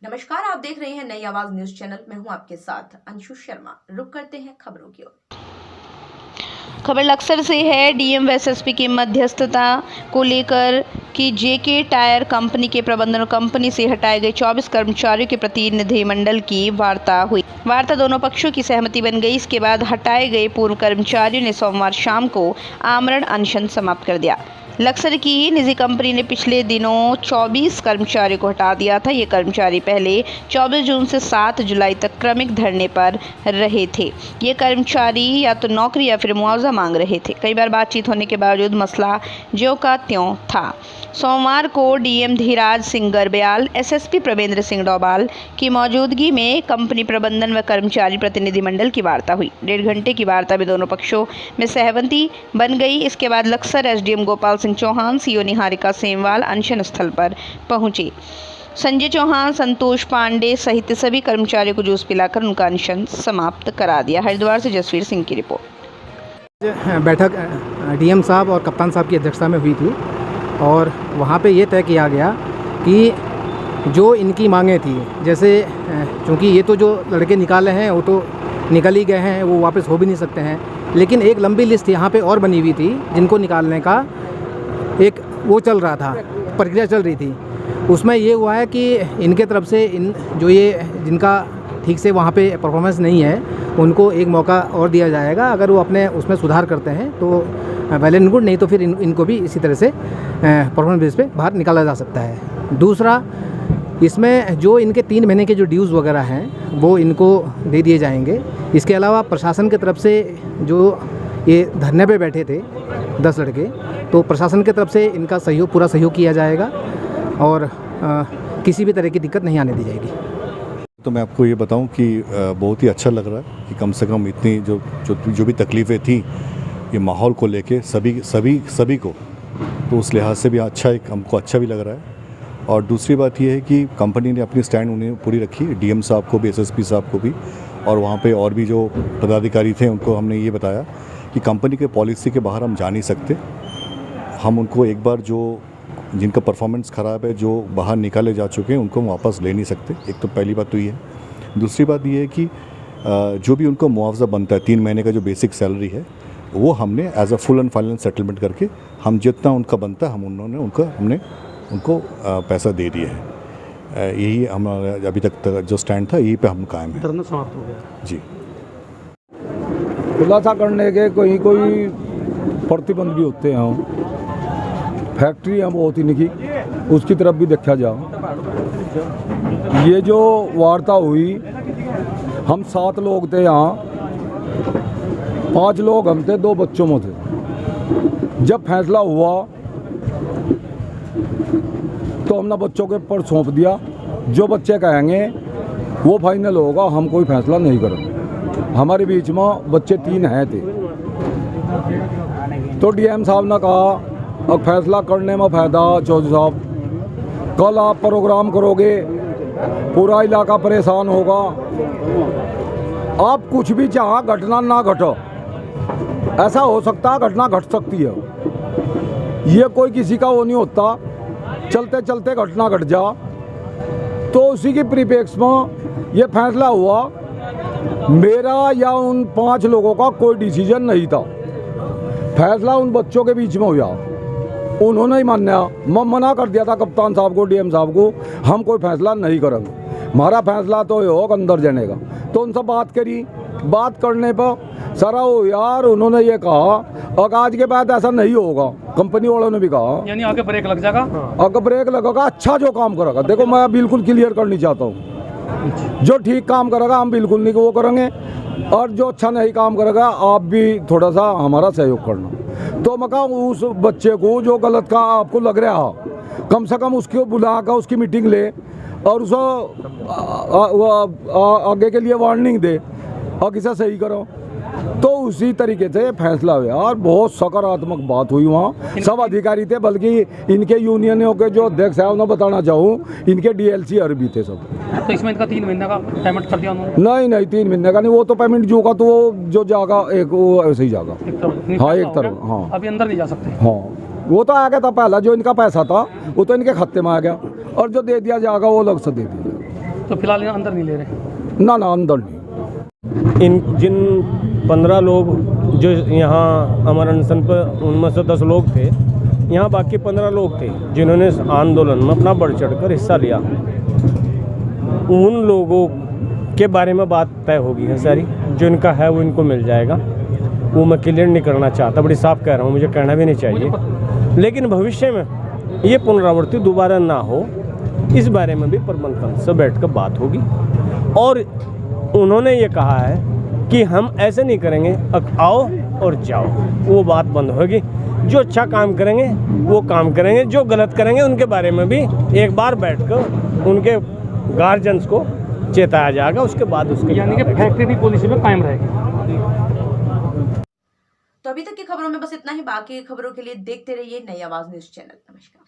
नमस्कार, आप देख रहे हैं नई आवाज न्यूज चैनल। मैं हूं आपके साथ अंशु शर्मा। रुक करते हैं खबरों की ओर। खबर लक्सर से है। डीएम व एसएसपी की मध्यस्थता को लेकर कि जेके टायर कंपनी के प्रबंधन और कंपनी से हटाए गए 24 कर्मचारियों के प्रतिनिधिमंडल की वार्ता हुई। वार्ता दोनों पक्षों की सहमति बन गई। इसके बाद हटाए गए पूर्व कर्मचारियों ने सोमवार शाम को आमरण अनशन समाप्त कर दिया। लक्सर की निजी कंपनी ने पिछले दिनों 24 कर्मचारियों को हटा दिया था। ये कर्मचारी पहले 24 जून से 7 जुलाई तक क्रमिक धरने पर रहे थे। ये कर्मचारी या तो नौकरी या फिर मुआवजा मांग रहे थे। कई बार बातचीत होने के बावजूद मसला ज्यों का त्यों था। सोमवार को डीएम धीराज सिंह गर्ब्याल, एसएसपी प्रवेंद्र सिंह डोभाल की मौजूदगी में कंपनी प्रबंधन व कर्मचारी प्रतिनिधिमंडल की वार्ता हुई। 1.5 घंटे की वार्ता में दोनों पक्षों में सहमति बन गई। इसके बाद लक्सर एसडीएम गोपाल सिंह चौहान, सीओ निहारिका सेमवाल अनशन स्थल पर पहुंचे। संजय चौहान, संतोष पांडे सहित सभी कर्मचारियों को जूस पिलाकर उनका अनशन समाप्त करा दिया। हरिद्वार से जसवीर सिंह की रिपोर्ट। बैठक डीएम साहब और कप्तान साहब की अध्यक्षता में हुई थी और वहाँ पे ये तय किया गया कि जो इनकी मांगें थी, जैसे चूँकि ये तो जो लड़के निकाले हैं वो तो निकल ही गए हैं, वो वापस हो भी नहीं सकते हैं, लेकिन एक लंबी लिस्ट यहाँ पे और बनी हुई थी जिनको निकालने का एक वो चल रहा था, प्रक्रिया चल रही थी। उसमें ये हुआ है कि इनके तरफ से जिनका ठीक से वहाँ पे परफॉर्मेंस नहीं है उनको एक मौका और दिया जाएगा। अगर वो अपने उसमें सुधार करते हैं तो वेल एंड गुड, नहीं तो फिर इनको भी इसी तरह से परफॉर्मेंस बेस पे बाहर निकाला जा सकता है। दूसरा, इसमें जो इनके 3 महीने के जो ड्यूज़ वगैरह हैं वो इनको दे दिए जाएंगे। इसके अलावा प्रशासन की तरफ से जो ये धरने पे बैठे थे 10 लड़के, तो प्रशासन की तरफ से इनका पूरा सहयोग किया जाएगा और किसी भी तरह की दिक्कत नहीं आने दी जाएगी। तो मैं आपको ये बताऊं कि बहुत ही अच्छा लग रहा है कि कम से कम इतनी जो भी तकलीफ़ें थी ये माहौल को लेके सभी को, तो उस लिहाज से भी हमको अच्छा भी लग रहा है। और दूसरी बात ये है कि कंपनी ने अपनी स्टैंड उन्हें पूरी रखी, डीएम साहब को भी, एसएसपी साहब को भी, और वहाँ पे और भी जो पदाधिकारी थे उनको हमने ये बताया कि कंपनी के पॉलिसी के बाहर हम जा नहीं सकते। हम उनको एक बार जिनका परफॉर्मेंस ख़राब है, जो बाहर निकाले जा चुके हैं, उनको वापस ले नहीं सकते। एक तो पहली बात तो ये है। दूसरी बात ये है कि जो भी उनको मुआवजा बनता है 3 महीने का जो बेसिक सैलरी है, वो हमने as a full and final settlement करके हम जितना उनका बनता है हमने उनको पैसा दे दिया है। यही हमारा अभी तक जो स्टैंड था यही पे हम कायम है। धरना समाप्त हो गया जी। खुलासा करने के कोई प्रतिबंध भी होते हैं। फैक्ट्री हम बहुत ही निकी, उसकी तरफ भी देखा जाओ। ये जो वार्ता हुई, हम 7 लोग थे यहाँ, 5 लोग हम थे, 2 बच्चों में थे। जब फैसला हुआ तो हमने बच्चों के ऊपर सौंप दिया। जो बच्चे कहेंगे वो फाइनल होगा, हम कोई फैसला नहीं करेंगे। हमारे बीच में बच्चे 3 हैं थे। तो डीएम साहब ने कहा अब फैसला करने में फ़ायदा, चौधरी साहब कल आप प्रोग्राम करोगे, पूरा इलाका परेशान होगा। आप कुछ भी चाहा घटना ना घटो, ऐसा हो सकता है घटना घट सकती है, ये कोई किसी का वो नहीं होता। चलते चलते घटना घट जा, तो उसी की परिप्रेक्ष्य में ये फैसला हुआ। मेरा या उन 5 लोगों का कोई डिसीजन नहीं था, फैसला उन बच्चों के बीच में हुआ। उन्होंने ही माना, मैं मना कर दिया था कप्तान साहब को, डीएम साहब को, हम कोई फैसला नहीं करेंगे, हमारा फैसला तो ये होगा अंदर जाने का। तो उनसे बात करी, बात करने पर सारा हो यार, उन्होंने ये कहा और आज के बाद ऐसा नहीं होगा। कंपनी वालों ने भी कहा यानी आगे ब्रेक लग जाएगा। अगर ब्रेक लगेगा, अच्छा जो काम करेगा, देखो मैं बिल्कुल क्लियर करनी चाहता हूँ, जो ठीक काम करेगा हम बिल्कुल नहीं वो करेंगे, और जो अच्छा नहीं काम करेगा आप भी थोड़ा सा हमारा सहयोग करना। तो मैं कहूँ उस बच्चे को जो गलत का आपको लग रहा है, कम से कम उसको बुला कर उसकी मीटिंग ले और उसको आगे के लिए वार्निंग दे और किसे सही करो। तो उसी तरीके से फैसला हुआ और बहुत सकारात्मक बात हुई वहाँ। सब अधिकारी थे, बल्कि इनके यूनियनों के जो अध्यक्ष है उन्हें बताना चाहूँ, इनके डीएलसी अरबी थे सब। तो इसमें इनका 3 महीने का पेमेंट कर दिया उन्होंने? नहीं 3 महीने का नहीं, वो तो पेमेंट जो का तो वो जो जाएगा एक वो ऐसे ही जाएगा। हाँ एक तरफ, हाँ अभी अंदर नहीं जा सकते। हाँ वो तो आ गया था, पहला जो इनका पैसा था वो तो इनके खाते में आ गया, और जो दे दिया जाएगा वो अलग से दे दिया जाएगा। तो फिलहाल ये अंदर नहीं ले रहे। ना ना अंदर नहीं। इन जिन 15 लोग जो यहाँ अमर अनशन पर, उनमें से 10 लोग थे यहाँ, बाकी 15 लोग थे जिन्होंने इस आंदोलन में अपना बढ़ चढ़कर हिस्सा लिया। उन लोगों के बारे में बात तय होगी है सारी, जो इनका है वो इनको मिल जाएगा। वो मैं क्लियर नहीं करना चाहता, बड़ी साफ कह रहा हूँ, मुझे कहना भी नहीं चाहिए, लेकिन भविष्य में ये पुनरावृत्ति दोबारा ना हो इस बारे में भी प्रबंधन से बैठकर बात होगी। और उन्होंने ये कहा है कि हम ऐसे नहीं करेंगे आओ और जाओ, वो बात बंद होगी। जो अच्छा काम करेंगे वो काम करेंगे, जो गलत करेंगे उनके बारे में भी एक बार बैठकर उनके गार्जियंस को चेताया जाएगा। उसके बाद उसके यानी कि फैक्ट्री की पॉलिसी में कायम रहेगी। तो अभी तक की खबरों में बस इतना ही। बाकी खबरों के लिए देखते रहिए नई आवाज न्यूज चैनल। नमस्कार।